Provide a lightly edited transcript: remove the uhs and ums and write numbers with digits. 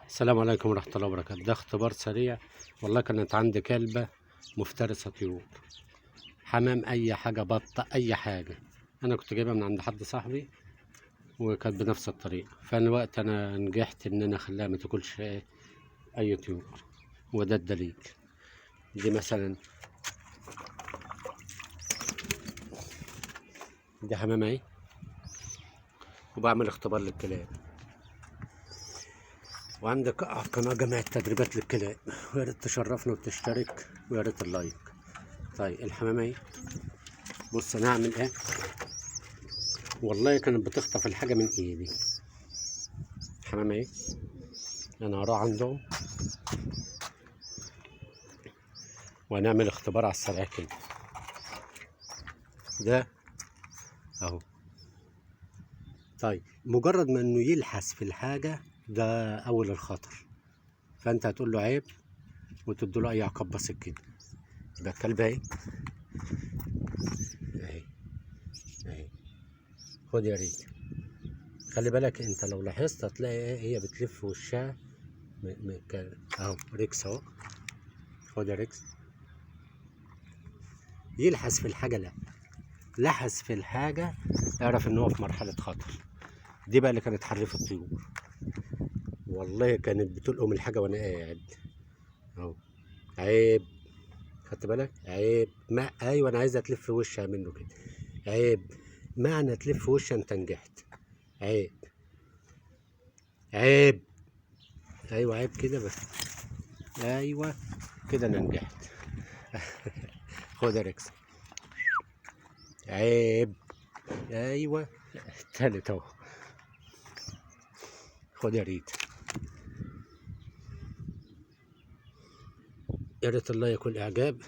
السلام عليكم ورحمة الله وبركاته. ده اختبار سريع. والله كانت عندي كلبة مفترسة طيور، حمام، أي حاجة، بطة، أي حاجة. أنا كنت جايبها من عند حد صاحبي وكانت بنفس الطريقة، فأنا وقت أنا نجحت إن أنا أخليها ما تاكلش أي طيور. وده الدليل. دي مثلا دي حمام أهي، وبعمل اختبار للكلاب. وعندك قناة جمع تدريبات للكلاب، ويا ريت تشرفنا وتشترك، ويا ريت اللايك. طيب الحمامة اهي، بص انا هعمل ايه. والله كانت بتخطف الحاجة من ايدي. الحمامة اهي، انا هروح عندهم وهنعمل اختبار على السريع كده. ده اهو. طيب مجرد ما انه يلحس في الحاجة ده اول الخطر، فانت هتقول له عيب وتديله اي عقاب بسيط كده. يبقى الكلب اهي اهي اهي، خد يا ريت. خلي بالك انت لو لاحظت هتلاقي ايه، هي بتلف وشها اهو. ريكس اهو، خد يا ريكس. يلحس في الحاجة، لا لحس في الحاجة اعرف ان هو في مرحلة خطر. دي بقى اللي كانت حريف الطيور. والله كانت بتلقم الحاجة وانا قاعد اهو. عيب، خدت بالك؟ عيب. ما ايوه، انا عايزة تلف وشها منه كده. عيب، معنى تلف وشها انت نجحت. عيب عيب، ايوه عيب كده بس. ايوه كده انا نجحت. خد يا ريكس. عيب، ايوه. التالت اهو، خد يا ريت. يا ريت الله يكون اعجاب.